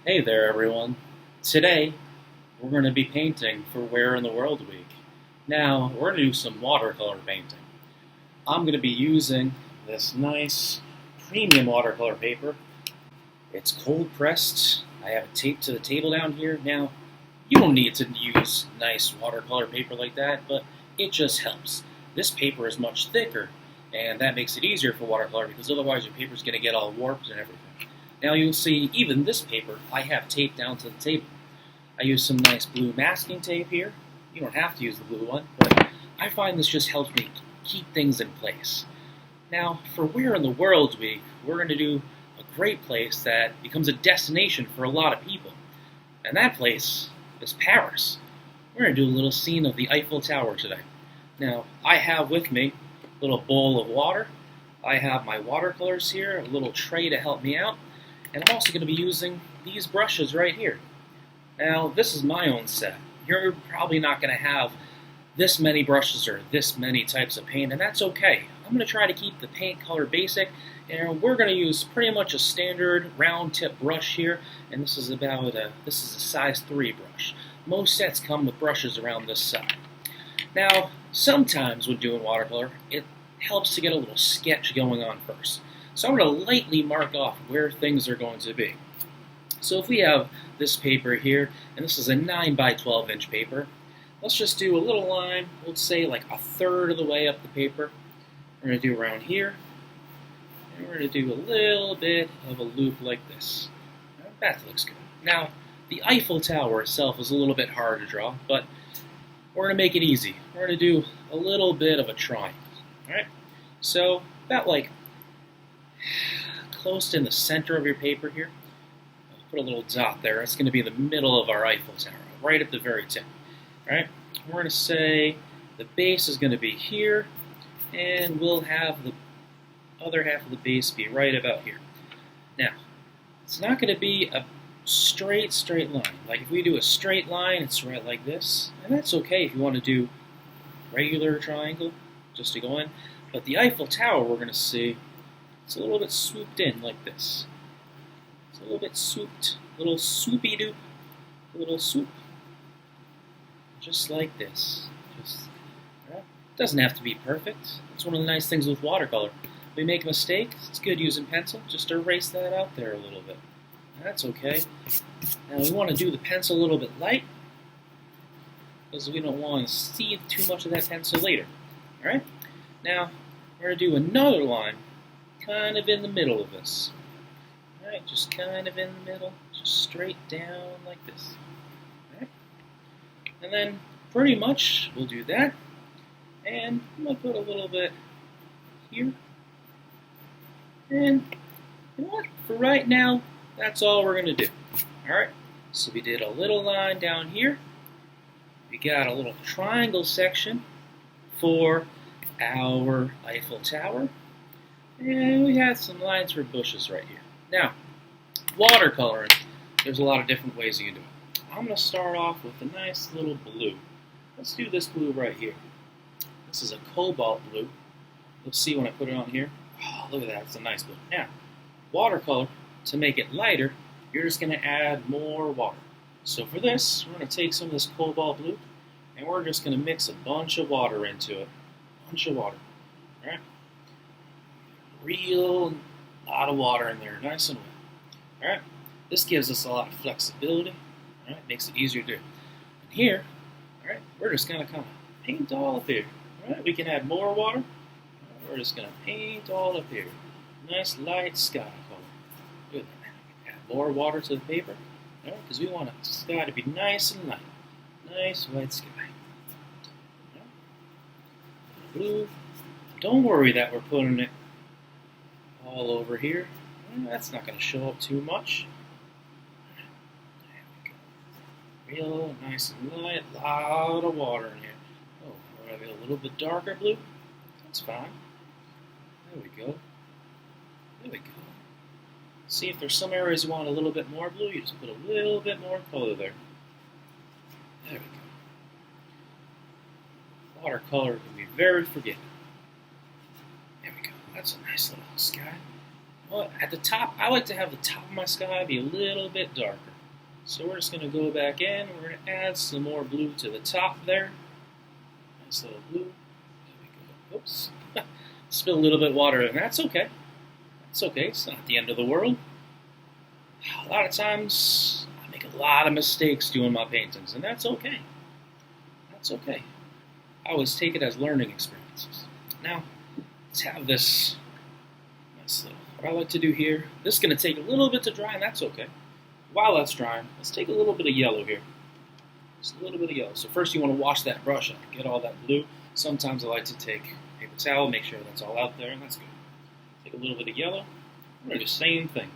Hey there, everyone. Today, we're going to be painting for Where in the World Week. Now, we're going to do some watercolor painting. I'm going to be using this nice premium watercolor paper. It's cold pressed. I have it taped to the table down here. Now, you don't need to use nice watercolor paper like that, but it just helps. This paper is much thicker, and that makes it easier for watercolor because otherwise your paper's going to get all warped and everything. Now you'll see even this paper I have taped down to the table. I use some nice blue masking tape here. You don't have to use the blue one, but I find this just helps me keep things in place. Now, for Where in the World Week, we're going to do a great place that becomes a destination for a lot of people. And that place is Paris. We're going to do a little scene of the Eiffel Tower today. Now, I have with me a little bowl of water. I have my watercolors here, a little tray to help me out. And I'm also going to be using these brushes right here. Now, this is my own set. You're probably not going to have this many brushes or this many types of paint, and that's okay. I'm going to try to keep the paint color basic, and we're going to use pretty much a standard round tip brush here, and this is a size 3 brush. Most sets come with brushes around this size. Now, sometimes when doing watercolor, it helps to get a little sketch going on first. So I'm going to lightly mark off where things are going to be. So if we have this paper here, and this is a 9 by 12 inch paper, let's just do a little line, let's say like a third of the way up the paper. We're going to do around here, and we're going to do a little bit of a loop like this. That looks good. Now, the Eiffel Tower itself is a little bit hard to draw, but we're going to make it easy. We're going to do a little bit of a triangle. Alright? So, about like close to in the center of your paper here. I'll put a little dot there. That's going to be the middle of our Eiffel Tower, right at the very tip. All right, we're going to say the base is going to be here, and we'll have the other half of the base be right about here. Now, it's not going to be a straight line. Like if we do a straight line, it's right like this, and that's okay if you want to do regular triangle just to go in. But the Eiffel Tower, we're going to see it's a little bit swooped in like this. It's a little bit swooped, little swoopy-doop, little swoop, just like this. Doesn't have to be perfect. That's one of the nice things with watercolor. If we make a mistake, it's good using pencil. Just erase that out there a little bit. That's okay. Now we want to do the pencil a little bit light because we don't want to see too much of that pencil later. All right. Now we're going to do another line kind of in the middle of this. Alright, just kind of in the middle, just straight down like this. Alright, and then pretty much we'll do that, and I'm going to put a little bit here, and you know what, for right now, that's all we're going to do. Alright, so we did a little line down here, we got a little triangle section for our Eiffel Tower, and we had some lines for bushes right here. Now, watercoloring, there's a lot of different ways you can do it. I'm going to start off with a nice little blue. Let's do this blue right here. This is a cobalt blue. You'll see when I put it on here. Oh, look at that. It's a nice blue. Now, watercolor, to make it lighter, you're just going to add more water. So for this, we're going to take some of this cobalt blue, and we're just going to mix a bunch of water into it. A bunch of water. All right? Real lot of water in there, nice and wet. Alright, this gives us a lot of flexibility. Alright, makes it easier to do. And here, alright, we're just going to kind of paint all up here. Alright, we can add more water. We're just going to paint all up here. Nice light sky color. Good. Add more water to the paper. Alright, because we want the sky to be nice and light. Nice white sky. Alright. Blue. Don't worry that we're putting it all over here. That's not going to show up too much. There we go. Real nice and light, lot of water in here. Oh, we're going to be a little bit darker blue. That's fine. There we go. There we go. See if there's some areas you want a little bit more blue, you just put a little bit more color there. There we go. Watercolor can be very forgiving. There we go. That's a nice little sky. Well, at the top, I like to have the top of my sky be a little bit darker. So we're just going to go back in. We're going to add some more blue to the top there. Nice little blue. There we go. Oops. Spill a little bit of water, and that's okay. That's okay. It's not the end of the world. A lot of times, I make a lot of mistakes doing my paintings, and that's okay. That's okay. I always take it as learning experiences. Now, let's have this nice little, what I like to do here, this is going to take a little bit to dry, and that's okay. While that's drying, let's take a little bit of yellow here. Just a little bit of yellow. So first you want to wash that brush out, get all that blue. Sometimes I like to take a paper towel, make sure that's all out there, and that's good. Take a little bit of yellow. We're going to do the same thing.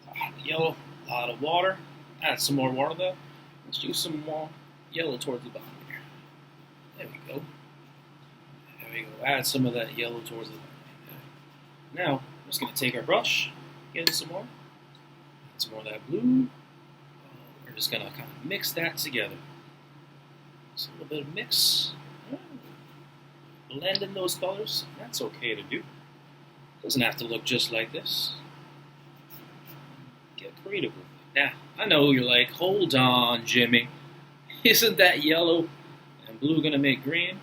A lot of yellow, a lot of water. Add some more water though. Let's do some more yellow towards the bottom here. There we go. There we go. Add some of that yellow towards the bottom. Now, I'm just going to take our brush, get in some more. Add some more of that blue. We're just going to kind of mix that together. Just a little bit of mix. Blend in those colors. That's okay to do. Doesn't have to look just like this. Get creative with it. Now, I know you're like, hold on, Jimmy. Isn't that yellow and blue going to make green?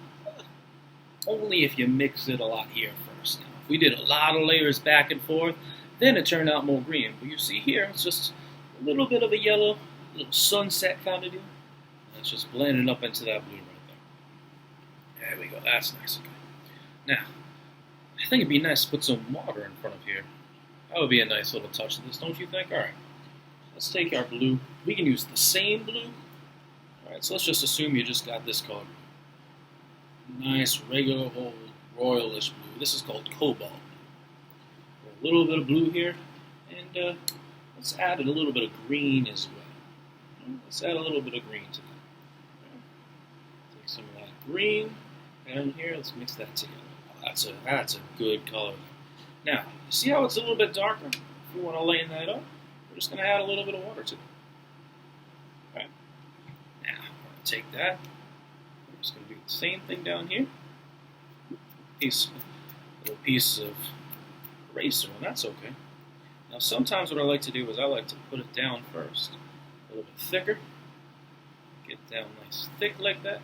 Only if you mix it a lot here first. Now, if we did a lot of layers back and forth, then it turned out more green. But you see here, it's just a little bit of a yellow, a little sunset kind of deal. And it's just blending up into that blue right there. There we go. That's nice. Okay. Now, I think it'd be nice to put some water in front of here. That would be a nice little touch to this, don't you think? All right. Let's take our blue. We can use the same blue. All right, so let's just assume you just got this color. Nice, regular old royalish blue. This is called cobalt. A little bit of blue here, and let's add a little bit of green as well. Let's add a little bit of green to that. Take some of that green down here. Let's mix that together. Oh, that's a good color. Now, you see how it's a little bit darker? If we want to lighten that up, we're just going to add a little bit of water to it. All right. Now, we're going to take that. We're just going to do the same thing down here. Little piece of eraser, and that's okay. Now, sometimes what I like to do is I like to put it down first. A little bit thicker. Get down nice thick like that.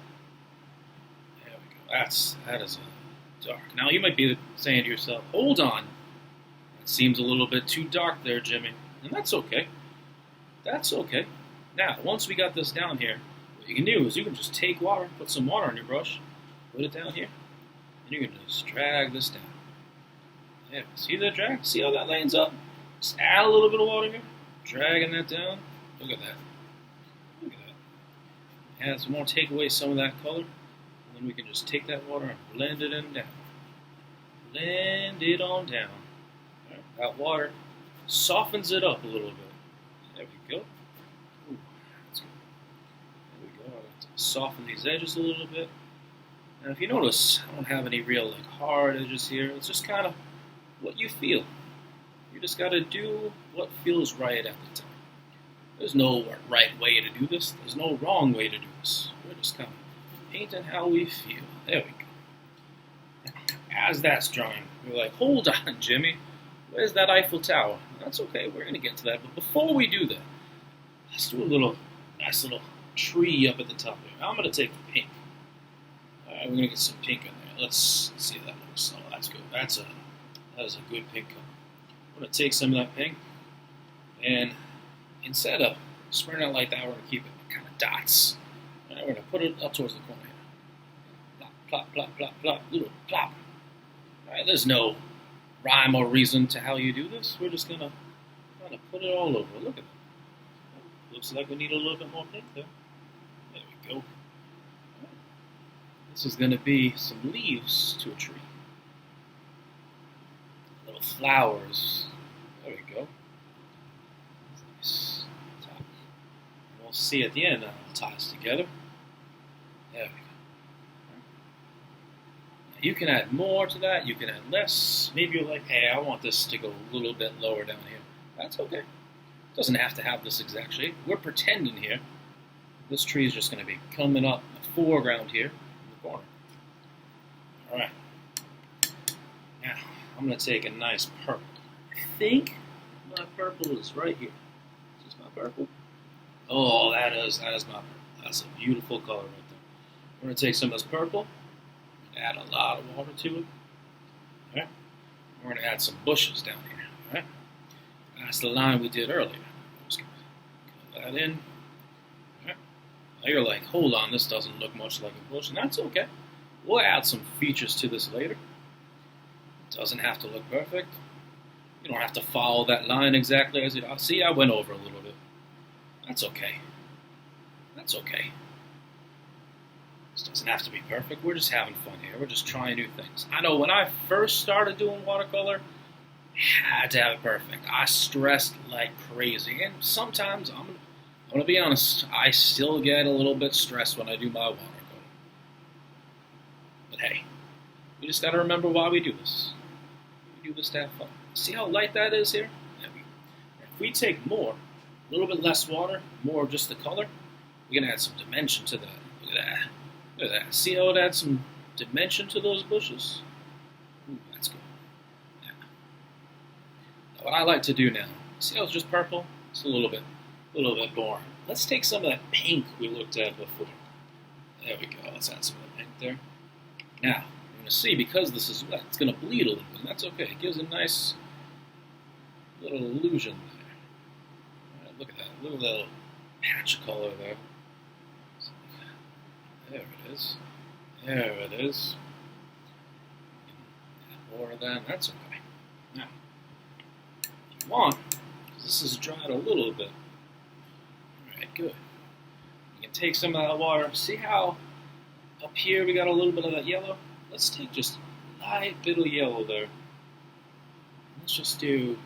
There we go. That is a dark. Now, you might be saying to yourself, hold on. That seems a little bit too dark there, Jimmy. And that's okay. That's okay. Now, once we got this down here, what you can do is you can just take water, put some water on your brush, put it down here, and you can just drag this down. Yeah, see that drag? See how that lanes up? Just add a little bit of water here, dragging that down. Look at that. Look at that. Add some more, take away some of that color, and then we can just take that water and blend it in down. Blend it on down. All right, that water softens it up a little bit. There we go. Ooh, that's good. There we go. I like to soften these edges a little bit. Now, if you notice, I don't have any real hard edges here. It's just kind of what you feel. You just got to do what feels right at the time. There's no right way to do this. There's no wrong way to do this. We're just kind of painting how we feel. There we go. As that's drying, we're like, hold on, Jimmy. Where's that Eiffel Tower? That's okay, we're going to get to that. But before we do that, let's do a nice little tree up at the top here. I'm going to take the pink. All right, we're going to get some pink in there. Let's see how that looks. Oh, that's good. That is a good pink color. I'm going to take some of that pink, and instead of spreading it like that, we're going to keep it kind of dots. All right, we're going to put it up towards the corner here. Plop, plop, plop, plop, plop, little plop. All right, there's no rhyme or reason to how you do this. We're just going to kind of put it all over. Look at that. Looks like we need a little bit more pink there. There we go. This is going to be some leaves to a tree. Little flowers. There we go. Nice. Top. And we'll see at the end how it ties together. There we go. You can add more to that, you can add less. Maybe you're like, hey, I want this to go a little bit lower down here. That's okay. It doesn't have to have this exact shape. We're pretending here. This tree is just going to be coming up in the foreground here in the corner. Alright. Now, I'm going to take a nice purple. I think my purple is right here. Is this my purple? Oh, that is not purple. That's a beautiful color right there. We're going to take some of this purple, add a lot of water to it. All right. We're going to add some bushes down here. All right. That's the line we did earlier. Just going to fill that in. All right. Now you're like, hold on, this doesn't look much like a bush, and that's okay. We'll add some features to this later. It doesn't have to look perfect. You don't have to follow that line exactly as it. See, I went over a little bit. That's okay. That's okay. This doesn't have to be perfect. We're just having fun here. We're just trying new things. I know when I first started doing watercolor, I had to have it perfect. I stressed like crazy, and sometimes I'm gonna be honest. I still get a little bit stressed when I do my watercolor. But hey, we just got to remember why we do this. We do this to have fun. See how light that is here? If we take more, a little bit less water, more of just the color, we can add some dimension to that. Look at that. Look at that. See how it adds some dimension to those bushes? Ooh, that's good. Yeah. Now, what I like to do now, see how it's just purple? It's a little bit boring. Let's take some of that pink we looked at before. There we go. Let's add some of the pink there. Now, you're going to see, because this is wet, it's going to bleed a little bit, and that's okay. It gives a nice little illusion there. All right, look at that. Look at that little patch of color there. There it is. There it is. More of that. That's okay. Now, if you want, because this is dried a little bit. All right, good. You can take some of that water. See how up here we got a little bit of that yellow? Let's take just a light bit of yellow there. Let's just do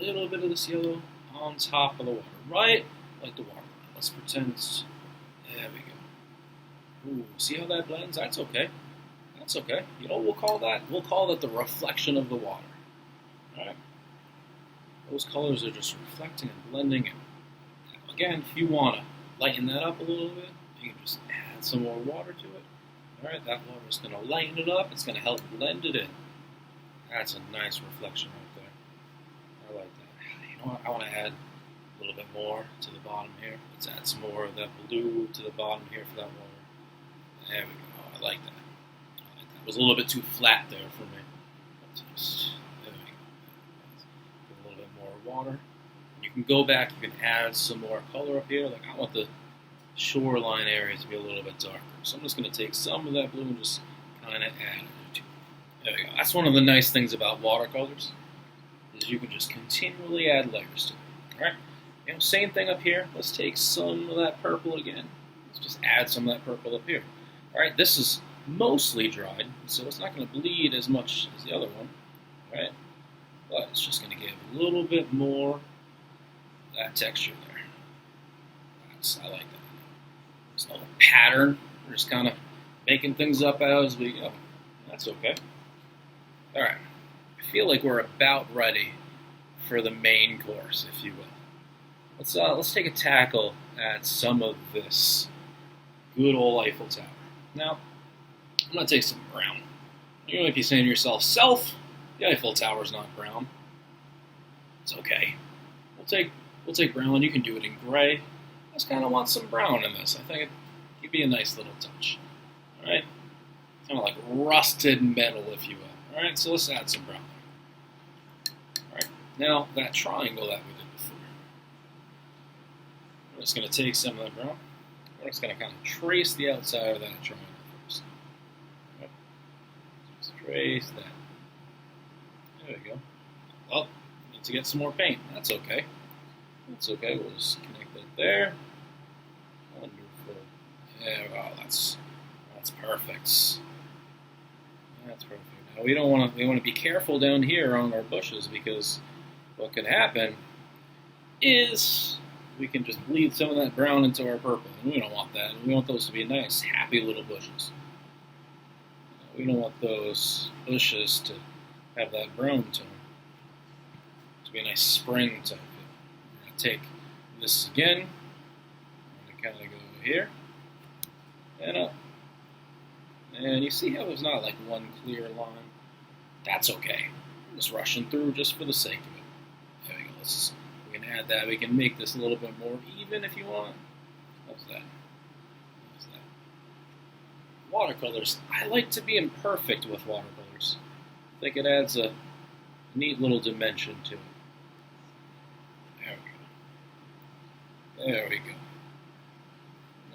a little bit of this yellow on top of the water, right like the water. Let's pretend it's, there we go. Ooh, see how that blends? That's okay. That's okay. You know what we'll call that? We'll call that the reflection of the water. All right? Those colors are just reflecting and blending in. Again, if you want to lighten that up a little bit, you can just add some more water to it. All right, that water is going to lighten it up. It's going to help blend it in. That's a nice reflection right there. I like that. You know what? I want to add a little bit more to the bottom here. Let's add some more of that blue to the bottom here for that water. There we go. I like that. I like that. It was a little bit too flat there for me. There we go. Put a little bit more water. You can go back. You can add some more color up here. Like I want the shoreline area to be a little bit darker. So I'm just going to take some of that blue and just kind of add it to it. There we go. That's one of the nice things about watercolors, is you can just continually add layers to it. All right. You know, same thing up here. Let's take some of that purple again. Let's just add some of that purple up here. All right. This is mostly dried, so it's not going to bleed as much as the other one. All right. But it's just going to give a little bit more of that texture there. I like that. There's no pattern. We're just kind of making things up as we go. That's okay. All right. I feel like we're about ready for the main course, if you will. Let's take a tackle at some of this good old Eiffel Tower. Now, I'm going to take some brown. You might be saying to yourself, Self, the Eiffel Tower's not brown. It's okay. We'll take brown. You can do it in gray. I just kind of want some brown in this. I think it'd be a nice little touch. All right? Kind of like rusted metal, if you will. All right? So let's add some brown. All right? Now, that triangle that we did before. We're just going to take some of that brown. We're just going to kind of trace the outside of that triangle first. All right? Just trace that. There we go. Well, need to get some more paint. That's okay. That's okay. We'll just connect that there. Wonderful. Yeah, wow, that's perfect. That's perfect. Now we want to be careful down here on our bushes, because what could happen is we can just bleed some of that brown into our purple, and we don't want that. We want those to be nice, happy little bushes. We don't want those bushes to have that brown tone. To be a nice spring type. I'm going to take this again. I'm going to kind of go here and up. And you see how there's not like one clear line? That's okay. I'm just rushing through just for the sake of it. There we go. We can can add that. We can make this a little bit more even if you want. How's that? How's that? Watercolors. I like to be imperfect with watercolors. I think it adds a neat little dimension to it. There we go. There we go.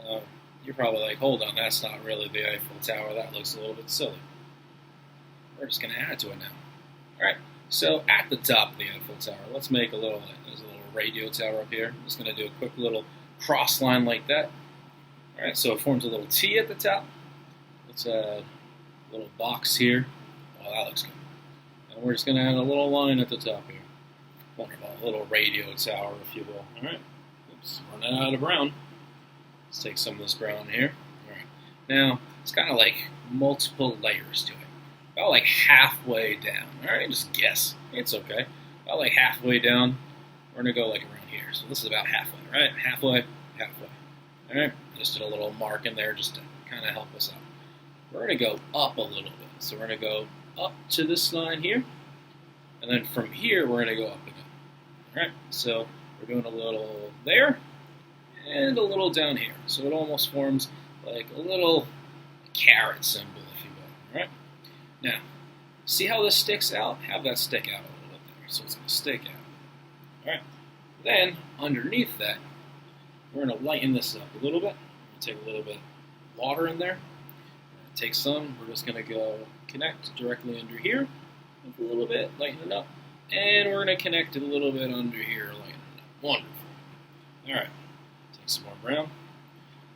Now, you're probably like, hold on, that's not really the Eiffel Tower. That looks a little bit silly. We're just going to add to it now. Alright, so at the top of the Eiffel Tower, let's make there's a little radio tower up here. I'm just going to do a quick little cross line like that. Alright, so it forms a little T at the top. Let's add a little box here. Oh, that looks good. And we're just going to add a little line at the top here. Wonderful, a little radio tower, if you will. Alright, oops, running out of brown. Let's take some of this brown here. Alright, now it's kind of like multiple layers to it. About like halfway down. Alright, just guess. It's okay. About like halfway down, we're going to go like around here. So this is about halfway, right? Halfway, halfway. Alright, just did a little mark in there just to kind of help us out. We're going to go up a little bit. So we're going to go up to this line here. And then from here, we're going to go up again. Alright, so we're doing a little there and a little down here. So it almost forms like a little caret symbol, if you will. Alright? Now, see how this sticks out? Have that stick out a little bit there. So it's going to stick out. Alright? Then, underneath that, we're going to lighten this up a little bit. Take a little bit of water in there. Take some. We're just going to go connect directly under here. A little bit, lighten it up. And we're going to connect it a little bit under here, lighten it up. Wonderful. Alright. Take some more brown.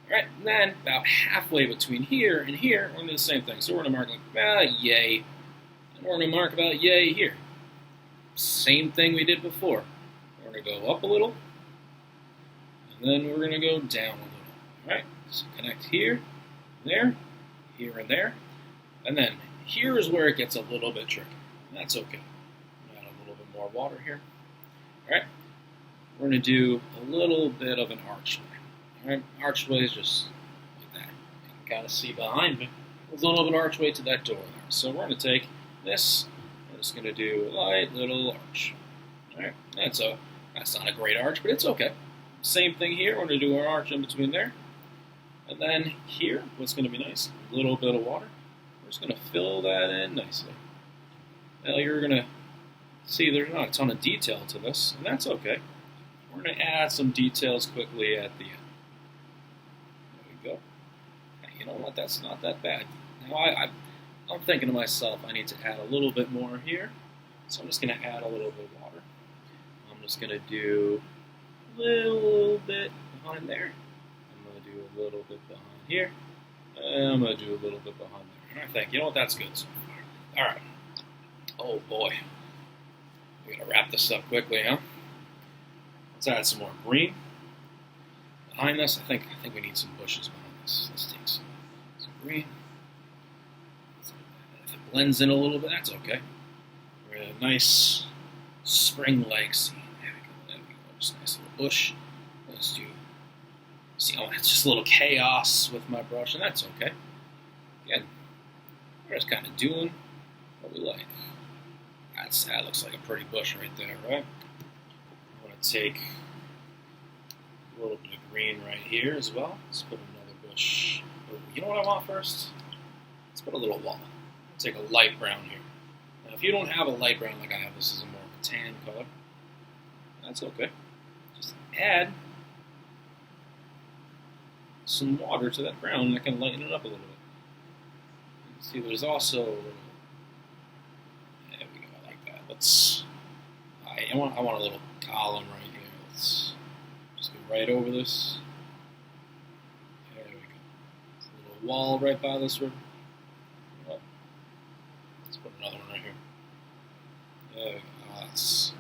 Alright, and then about halfway between here and here, we're going to do the same thing. So we're going to mark like, yay. And we're going to mark about yay here. Same thing we did before. We're going to go up a little. And then we're going to go down a little. Alright, so connect here, there, here and there. And then here is where it gets a little bit tricky. And that's okay. Add a little bit more water here. Alright, we're going to do a little bit of an archway. Alright, archway is just like that. You can kind of see behind me. There's a little bit of archway to that door there. So we're going to take this. We're just going to do a light little arch. Alright, that's not a great arch, but it's okay. Same thing here. We're going to do an arch in between there. And then here, what's going to be nice? A little bit of water. We're just going to fill that in nicely. Now you're going to see there's not a ton of detail to this, and that's okay. We're going to add some details quickly at the end. There we go. Hey, you know what? That's not that bad. Now I'm thinking to myself, I need to add a little bit more here. So I'm just going to add a little bit of water. I'm just going to do a little bit behind there. I'm going to do a little bit behind here. And I'm going to do a little bit behind there. I think, you know what? That's good so far. All right. Oh boy. We're going to wrap this up quickly, huh? Let's add some more green. Behind this, I think we need some bushes behind this. Let's take some green. If it blends in a little bit, that's okay. We're in a nice spring-like scene. There we go. Just a nice little bush. Let's do. See, oh, it's just a little chaos with my brush, and that's okay. Again, we're just kind of doing what we like. That looks like a pretty bush right there, right? I'm going to take a little bit of green right here as well. Let's put another bush. Oh, you know what I want first? Let's put a little wall. Take a light brown here. Now, if you don't have a light brown like I have, this is a more of a tan color. That's okay. Just add some water to that brown, and that can lighten it up a little bit. You can see there's also a little. There we go. I like that. I want a little column right here. Let's just go right over this. There we go. There's a little wall right by this river. Let's put another one right here. There we go. Oh, that's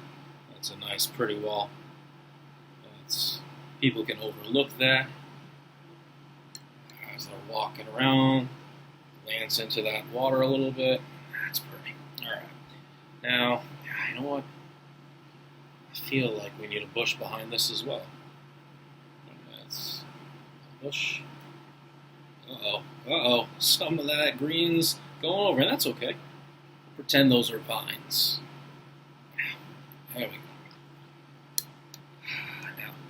a nice, pretty wall. People can overlook that as they're walking around. Glance into that water a little bit. That's pretty. All right. Now, you know what? I feel like we need a bush behind this as well. That's a bush. Uh-oh. Some of that green's going over, and that's okay. Pretend those are vines. There we go.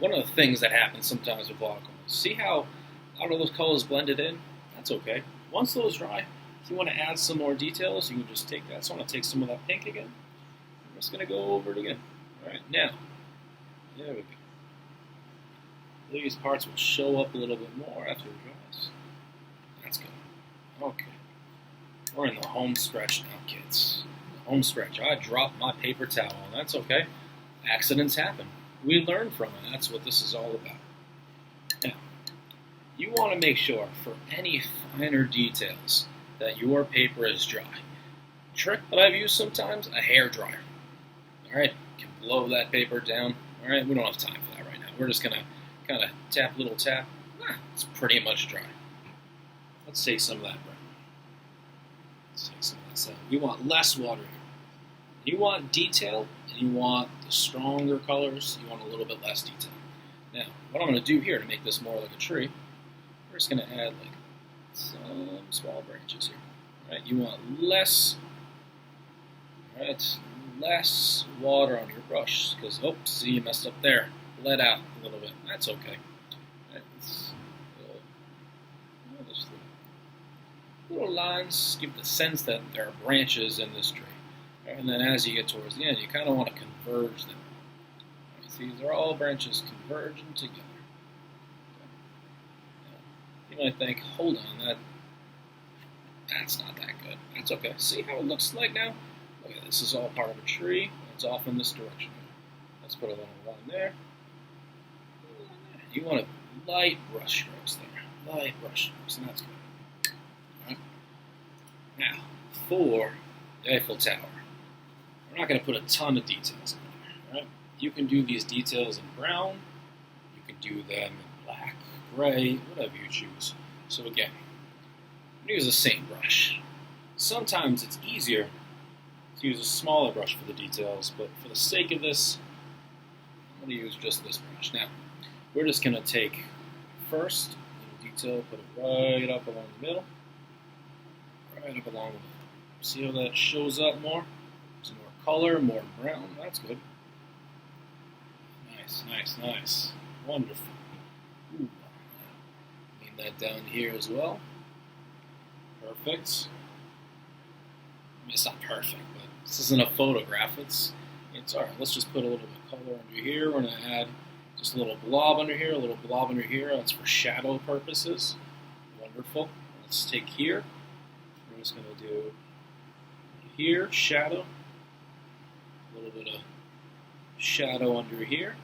one of the things that happens sometimes with watercolors, see how a lot of those colors blended in? That's okay. Once those dry, if you want to add some more details, you can just take that. So I'm going to take some of that pink again. I'm just going to go over it again. All right, now, there we go. These parts will show up a little bit more after it dries. That's good. Okay. We're in the home stretch now, kids. The home stretch. I dropped my paper towel, and that's okay. Accidents happen. We learn from it. That's what this is all about. Now, you want to make sure for any finer details that your paper is dry. Trick that I've used sometimes, a hair dryer. All right, you can blow that paper down. All right, we don't have time for that right now. We're just going to kind of tap, little tap. It's pretty much dry. Let's take some of that brown. Let's take some of that stuff. We want less water here. You want detail, and you want the stronger colors. You want a little bit less detail. Now, what I'm going to do here to make this more like a tree, we're just going to add like some small branches here. All right, you want less. All right, less water on your brush because see, you messed up there. Let out a little bit. That's okay. Right, just little lines give the sense that there are branches in this tree. Right, and then as you get towards the end, you kind of want to converge them. Right, see, these are all branches converging together. Okay. You might think, hold on, that's not that good. That's okay. See how it looks like now? Okay, this is all part of a tree. It's off in this direction. Let's put a little line there. You want light brush strokes there. Light brush strokes, and that's good. All right. Now, for the Eiffel Tower, we're not going to put a ton of details in there. All right? You can do these details in brown. You can do them in black, gray, whatever you choose. So again, I'm going to use the same brush. Sometimes it's easier to use a smaller brush for the details, but for the sake of this, I'm going to use just this brush. Now, we're just going to take first a little detail, put it right up along the middle. Right up along the middle. See how that shows up more? Some more color, more brown. That's good. Nice, nice, nice. Wonderful. Ooh. Lean that down here as well. Perfect. I mean, it's not perfect, but this isn't a photograph. It's all right. Let's just put a little bit of color under here. We're going to add just a little blob under here, a little blob under here. That's for shadow purposes. Wonderful. Let's take here. We're just going to do here, shadow. A little bit of shadow under here.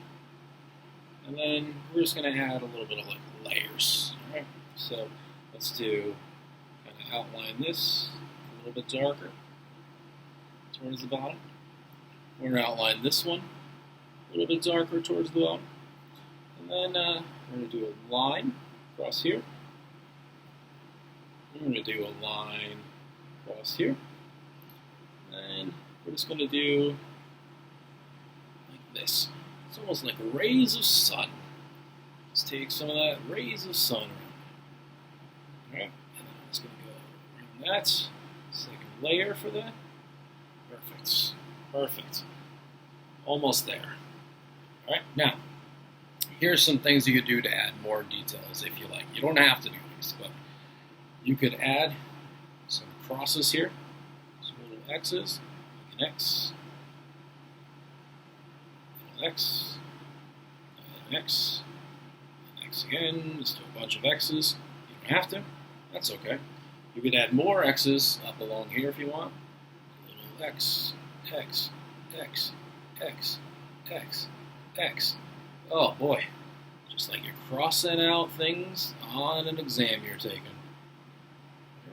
And then we're just going to add a little bit of like layers. All right. So let's do kind of outline this a little bit darker towards the bottom. We're going to outline this one a little bit darker towards the bottom. And then we're going to do a line across here. We're going to do a line across here. And we're just going to do like this. It's almost like rays of sun. Let's take some of that rays of sun around it. Alright, and then I'm just going to go around that. Second layer for that. Perfect. Perfect. Almost there. Alright, now, here's some things you could do to add more details if you like. You don't have to do these, but you could add some crosses here, some little X's, like an X, an X, an X, an X again, just do a bunch of X's. You don't have to, that's okay. You could add more X's up along here if you want. A little X, X, X, X, X, X. Oh boy, just like you're crossing out things on an exam you're taking.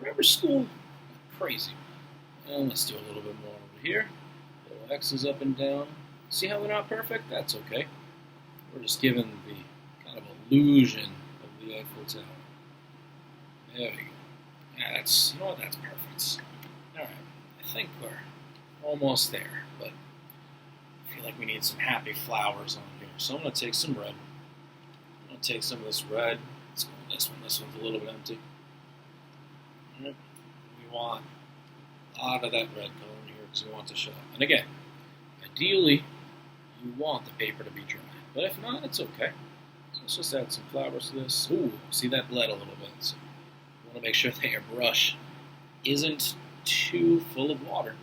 Remember school? Crazy. And let's do a little bit more over here. Little X's up and down. See how they're not perfect? That's okay. We're just giving the kind of illusion of the Eiffel Tower. There we go. Yeah, you know what, that's perfect. Alright, I think we're almost there, but I feel like we need some happy flowers on here. So I'm going to take some red. I'm going to take some of this red. Let's go with this one. This one's a little bit empty. Right. We want a lot of that red color in here because we want to show up. And again, ideally, you want the paper to be dry. But if not, it's okay. So let's just add some flowers to this. Ooh, see that bled a little bit. So you want to make sure that your brush isn't too full of water.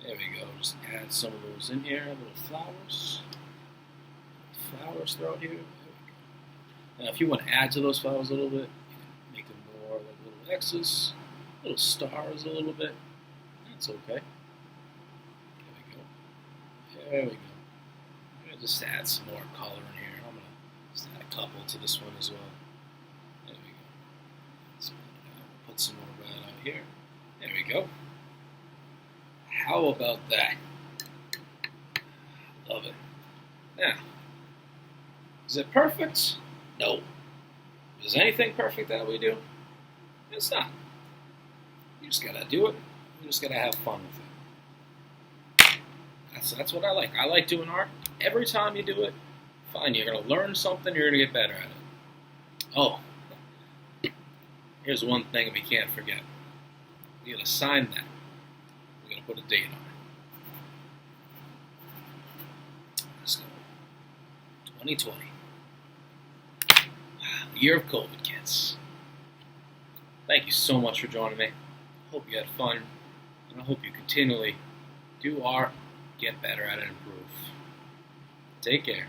There we go. Just add some of those in here. Little flowers. Flowers throughout here. There we go. Now, if you want to add to those flowers a little bit, you can make them more like little X's, little stars a little bit. That's okay. There we go. There we go. I'm going to just add some more color in here. I'm going to just add a couple to this one as well. There we go. So put some more red out here. There we go. How about that? Love it. Now, is it perfect? No. Is anything perfect that we do? It's not. You just gotta do it. You just gotta have fun with it. That's what I like. I like doing art. Every time you do it, fine. You're gonna learn something. You're gonna get better at it. Oh, here's one thing we can't forget. We gotta sign that. We're gonna put a date on it. Let's go. 2020. Year of COVID, kids. Thank you so much for joining me. Hope you had fun, and I hope you continually do art, get better at it, and improve. Take care.